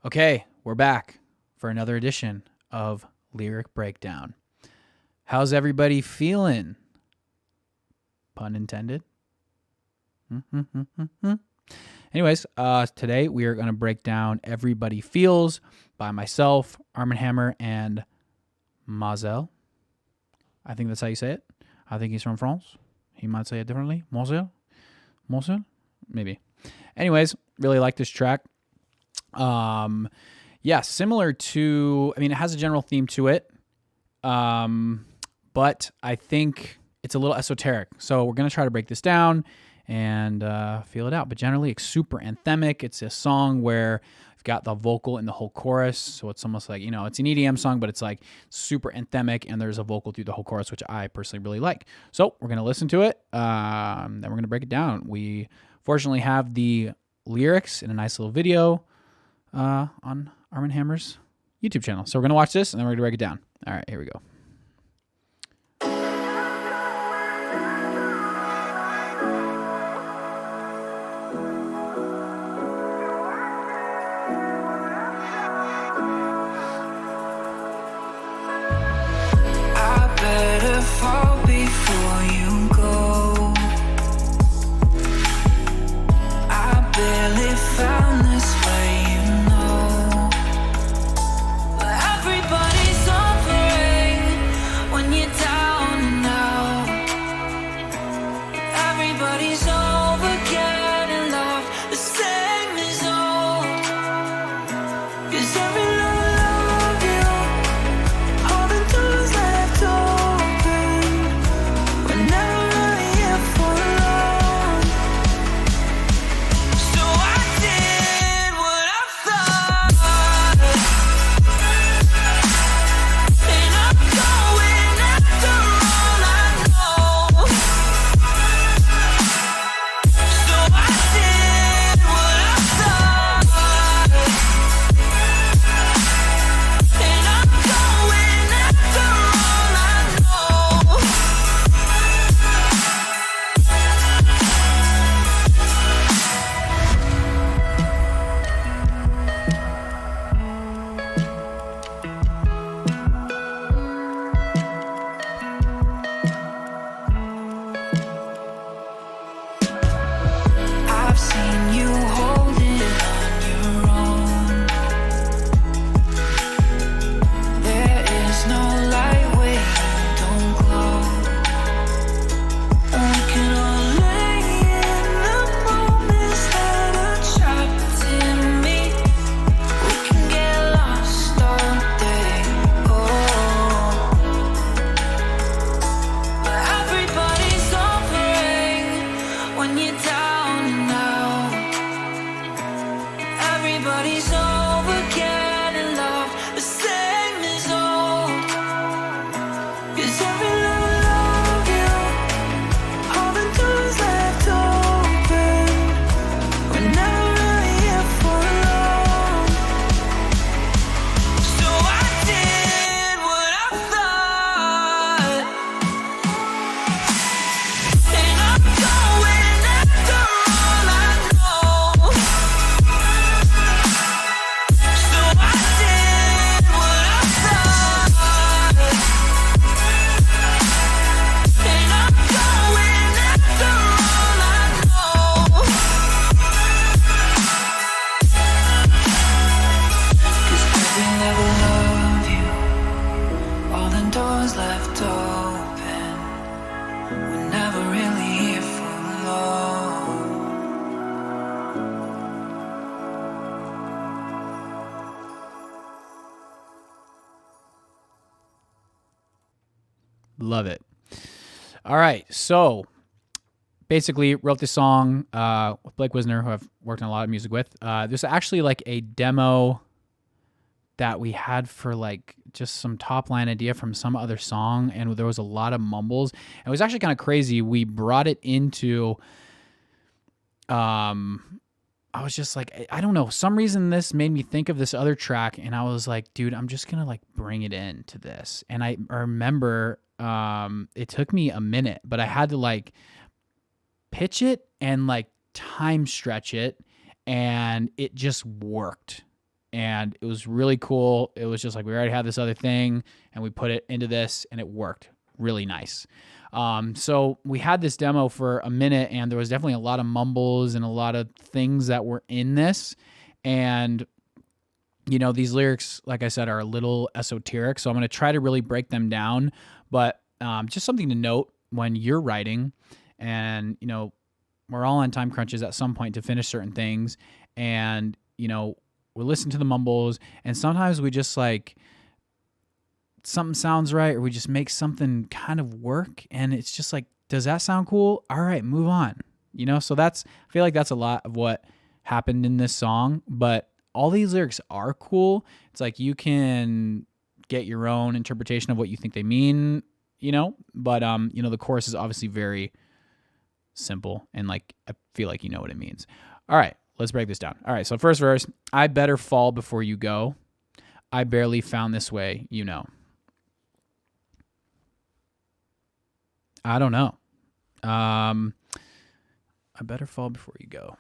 Okay, we're back for another edition of Lyric Breakdown. How's everybody feeling? Pun intended. Anyways, today we are going to break down Everybody Feels by myself, ARMNHMR, and Maazel. I think that's how you say it. I think he's from France. He might say it differently. Maazel? Maybe. Anyways, really like this track. Similar to, it has a general theme to it, but I think it's a little esoteric. So we're going to try to break this down and feel it out. But generally, it's super anthemic. It's a song where you've got the vocal in the whole chorus. So it's almost like, it's an EDM song, but it's like super anthemic, and there's a vocal through the whole chorus, which I personally really like. So we're going to listen to it, then we're going to break it down. We fortunately have the lyrics in a nice little video on ARMNHMR's YouTube channel. So we're going to watch this, and then we're going to break it down. All right, here we go. I better fall before you go. I barely found this way. Everybody's suffering when you're down and out. Everybody's over getting loved, the same as old. 'Cause every love you, all the doors left open. We're never really here for long. So I did what I thought. I've seen you hold it on your own. There is no light where you don't glow. We can all lay in the moments that are trapped in me. We can get lost all day. But everybody's suffering when you're down and out. Everybody's over getting loved, the same as old. 'Cause every love you, all the doors left open. We're never really here for long. So I did what I thought, and I'm going after all I know. So I did what I thought, and I'm going after all I know. 'Cause every never love you, all the doors left open. We're never really here for long. Love it. All right, so basically wrote this song with Blake Wisner, who I've worked on a lot of music with. There's actually like a demo that we had for like just some top line idea from some other song, and there was a lot of mumbles. It was actually kind of crazy. We brought it into I was just like, I don't know, some reason this made me think of this other track, and I was like, dude, I'm just gonna like bring it into this. And I remember it took me a minute, but I had to like pitch it and like time stretch it, and it just worked. and it was really cool. It was just like we already had this other thing, and we put it into this, and it worked really nice. So we had this demo for a minute, and there was definitely a lot of mumbles and a lot of things that were in this. And, you know, these lyrics, like I said, are a little esoteric, so I'm going to try to really break them down. But just something to note when you're writing, and, you know, we're all on time crunches at some point to finish certain things, and, you know, we listen to the mumbles, and sometimes we just like, something sounds right, or we just make something kind of work, and it's just like, does that sound cool? All right, move on. You know, so I feel like that's a lot of what happened in this song, but all these lyrics are cool. It's like you can get your own interpretation of what you think they mean, you know, but you know, the chorus is obviously very simple, and like I feel like you know what it means. All right, let's break this down. All right, so first verse, I better fall before you go. I barely found this way, you know. I don't know. I better fall before you go.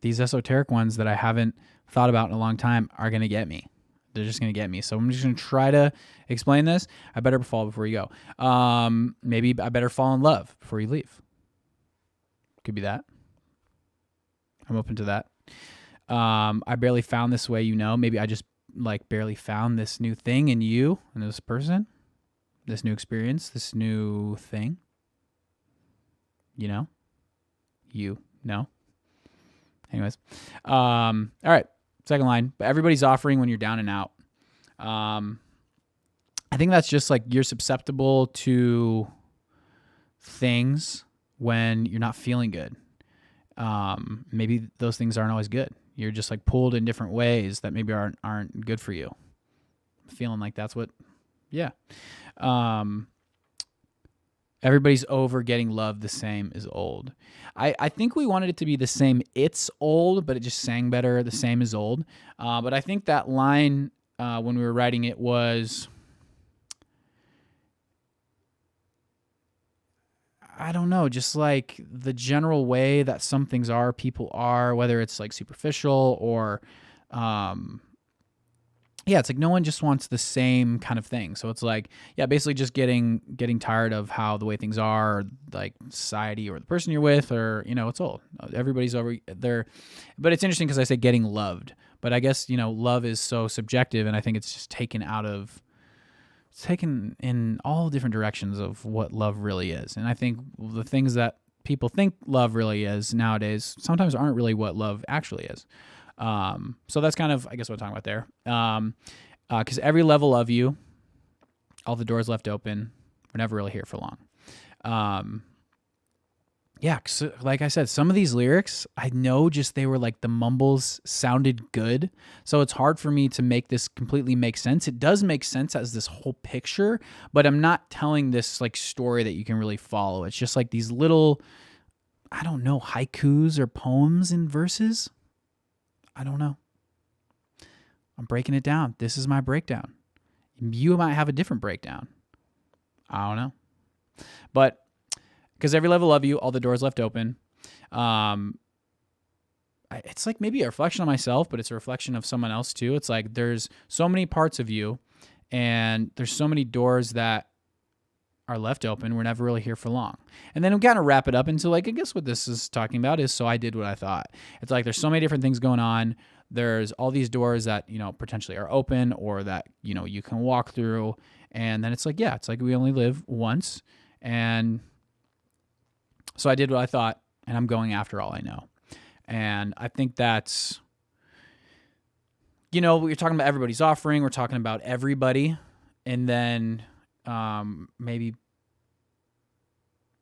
These esoteric ones that I haven't thought about in a long time are going to get me. They're just going to get me. So I'm just going to try to explain this. I better fall before you go. Maybe I better fall in love before you leave. Could be that. I'm open to that. I barely found this way, you know. Maybe I just like barely found this new thing in you and this person, this new experience, this new thing, you know, anyways. All right. Second line, but everybody's offering when you're down and out. I think that's just like you're susceptible to things when you're not feeling good. Maybe those things aren't always good. You're just like pulled in different ways that maybe aren't good for you. I'm feeling like that's what, yeah. Everybody's over getting loved the same is old. I think we wanted it to be the same. It's old, but it just sang better. The same is old. But I think that line when we were writing it was, I don't know, just like the general way that some things are, people are, whether it's like superficial or, yeah, it's like no one just wants the same kind of thing. So it's like, yeah, basically just getting tired of how the way things are, or like society or the person you're with, or, you know, it's old. Everybody's over there. But it's interesting because I say getting loved, but I guess, you know, love is so subjective, and I think it's just taken in all different directions of what love really is. And I think the things that people think love really is nowadays sometimes aren't really what love actually is. So that's kind of, I guess, what I'm talking about there. Because every level of you, all the doors left open, we're never really here for long. Yeah, so like I said, some of these lyrics, I know just they were like the mumbles sounded good. So it's hard for me to make this completely make sense. It does make sense as this whole picture, but I'm not telling this like story that you can really follow. It's just like these little, I don't know, haikus or poems in verses. I don't know. I'm breaking it down. This is my breakdown. You might have a different breakdown. I don't know. But because every level of you, all the doors left open. It's like maybe a reflection on myself, but it's a reflection of someone else too. It's like there's so many parts of you, and there's so many doors that are left open. We're never really here for long. And then we kind of wrap it up into like, I guess what this is talking about is, so I did what I thought. It's like there's so many different things going on. There's all these doors that, you know, potentially are open, or that, you know, you can walk through. And then it's like, yeah, it's like we only live once. And so I did what I thought, and I'm going after all I know. And I think that's, you know, we're talking about everybody's offering. We're talking about everybody. And then maybe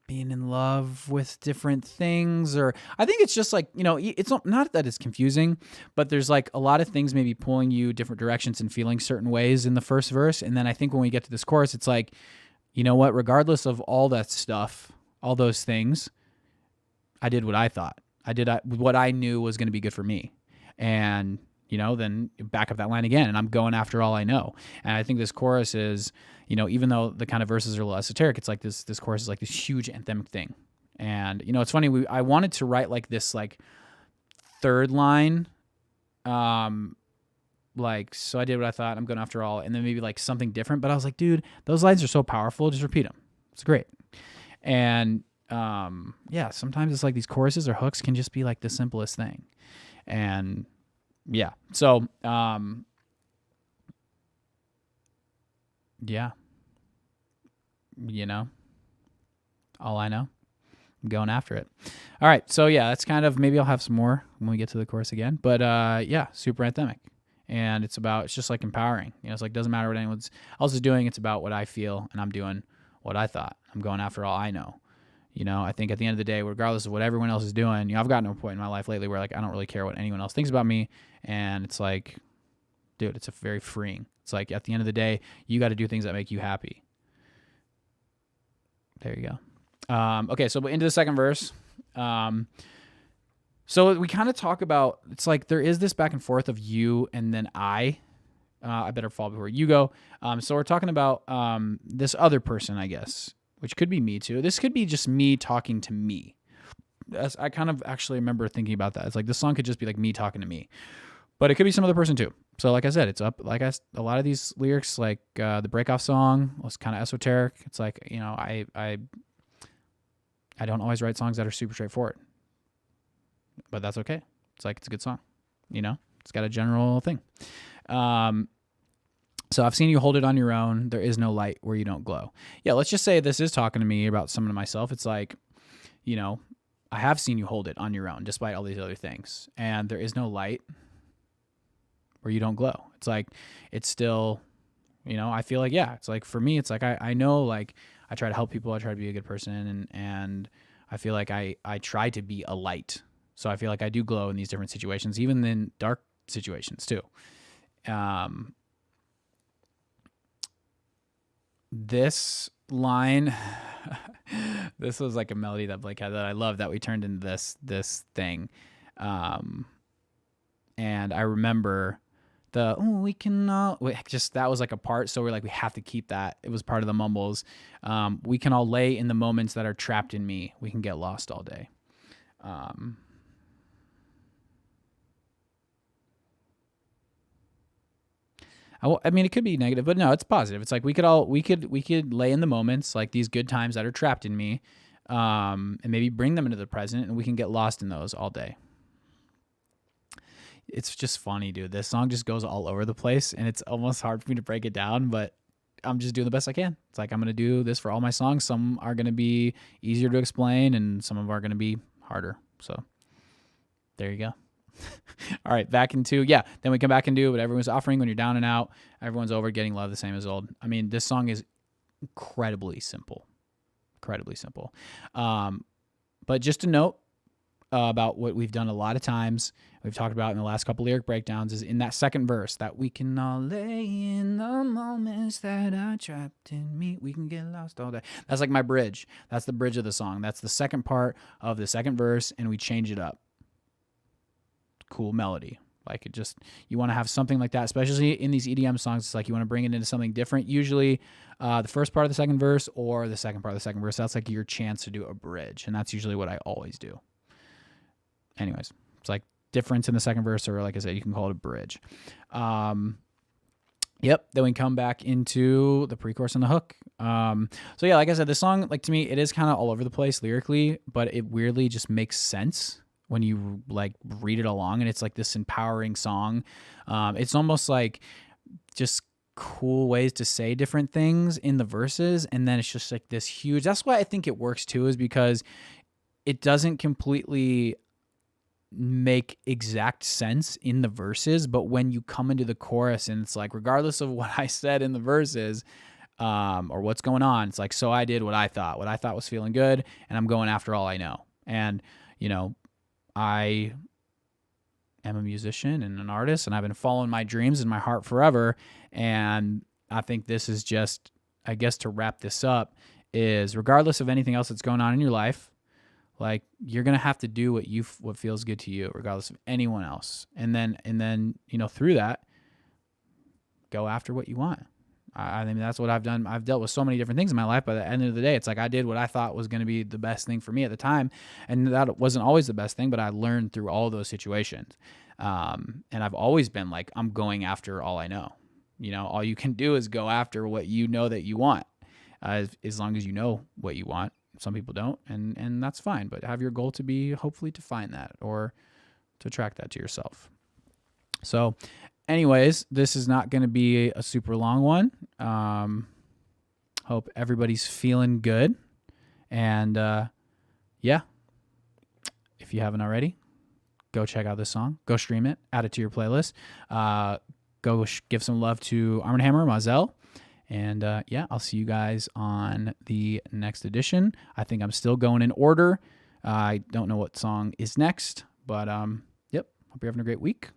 being in love with different things, or I think it's just like, you know, it's not that it's confusing, but there's like a lot of things maybe pulling you different directions and feeling certain ways in the first verse. And then I think when we get to this chorus, it's like, you know what, regardless of all that stuff, all those things, I did what I thought. I did what I knew was going to be good for me. And, you know, then back up that line again, and I'm going after all I know. And I think this chorus is, you know, even though the kind of verses are a little esoteric, it's like this chorus is like this huge anthemic thing. And, it's funny. I wanted to write like this, like third line, like, so I did what I thought, I'm going after all, and then maybe like something different. But I was like, dude, those lines are so powerful. Just repeat them. It's great. And, yeah, sometimes it's like these choruses or hooks can just be like the simplest thing. And yeah, so, yeah, all I know, I'm going after it. All right. So yeah, that's kind of, maybe I'll have some more when we get to the chorus again, but, yeah, super anthemic. And it's just like empowering, it's like, doesn't matter what anyone else is doing. It's about what I feel, and I'm doing what I thought. I'm going after all I know. I think at the end of the day, regardless of what everyone else is doing, I've gotten to a point in my life lately where like, I don't really care what anyone else thinks about me. And it's like, dude, it's very freeing. It's like, at the end of the day, you got to do things that make you happy. There you go. Okay. So into the second verse. So we kind of talk about, it's like, there is this back and forth of you and then I better fall before you go. So we're talking about, this other person, I guess, which could be me too. This could be just me talking to me. I kind of actually remember thinking about that. It's like, this song could just be like me talking to me, but it could be some other person too. So like I said, it's up, like a lot of these lyrics, like, the Breakoff song was kind of esoteric. It's like, I don't always write songs that are super straightforward, but that's okay. It's like, it's a good song, it's got a general thing. So I've seen you hold it on your own. There is no light where you don't glow. Yeah, let's just say this is talking to me about something to myself. It's like, I have seen you hold it on your own despite all these other things. And there is no light where you don't glow. It's like, it's still, I feel like, yeah, it's like, for me, it's like, I know, like, I try to help people. I try to be a good person. And I feel like I try to be a light. So I feel like I do glow in these different situations, even in dark situations too. This line, this was like a melody that Blake had that I love, that we turned into this thing. And I remember we can all, just, that was like a part. So we're like, we have to keep that. It was part of the mumbles. We can all lay in the moments that are trapped in me. We can get lost all day. I mean, it could be negative, but no, it's positive. It's like, we could lay in the moments, like these good times that are trapped in me, and maybe bring them into the present, and we can get lost in those all day. It's just funny, dude. This song just goes all over the place, and it's almost hard for me to break it down, but I'm just doing the best I can. It's like, I'm going to do this for all my songs. Some are going to be easier to explain, and some of them are going to be harder. So there you go. All right, back into, then we come back and do what everyone's offering when you're down and out. Everyone's over, getting love the same as old. I mean, this song is incredibly simple. But just a note about what we've done a lot of times, we've talked about in the last couple lyric breakdowns, is in that second verse, that we can all lay in the moments that are trapped in me. We can get lost all day. That's like my bridge. That's the bridge of the song. That's the second part of the second verse, and we change it up. Cool melody. Like, it just, you want to have something like that, especially in these EDM songs. It's like, you want to bring it into something different. Usually the first part of the second verse or the second part of the second verse, that's like your chance to do a bridge. And that's usually what I always do. Anyways, it's like difference in the second verse, or like I said, you can call it a bridge. Yep. Then we come back into the pre-chorus and the hook. So yeah, like I said, this song, like, to me, it is kind of all over the place lyrically, but it weirdly just makes sense when you like read it along, and it's like this empowering song. It's almost like just cool ways to say different things in the verses, and then it's just like this huge, that's why I think it works too, is because it doesn't completely make exact sense in the verses, but when you come into the chorus, and it's like, regardless of what I said in the verses, or what's going on, it's like, so I did what I thought was feeling good, and I'm going after all I know. And I am a musician and an artist, and I've been following my dreams in my heart forever. And I think this is just, I guess, to wrap this up, is regardless of anything else that's going on in your life, like, you're going to have to do what feels good to you, regardless of anyone else. And then, through that, go after what you want. I mean, that's what I've done. I've dealt with so many different things in my life, but at the end of the day, it's like I did what I thought was going to be the best thing for me at the time. And that wasn't always the best thing, but I learned through all those situations. And I've always been like, I'm going after all I know. You know, all you can do is go after what you know that you want, as long as you know what you want. Some people don't, and that's fine. But have your goal to be hopefully to find that or to attract that to yourself. So anyways, this is not going to be a super long one. Hope everybody's feeling good. And yeah, if you haven't already, go check out this song. Go stream it. Add it to your playlist. Go give some love to ARMNHMR Maazel. And yeah, I'll see you guys on the next edition. I think I'm still going in order. I don't know what song is next, but yep. Hope you're having a great week.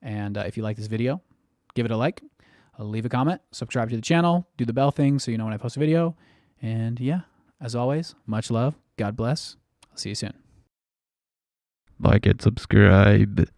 And if you like this video, give it a like, leave a comment, subscribe to the channel, do the bell thing so you know when I post a video. And yeah, as always, much love. God bless. I'll see you soon. Like and subscribe.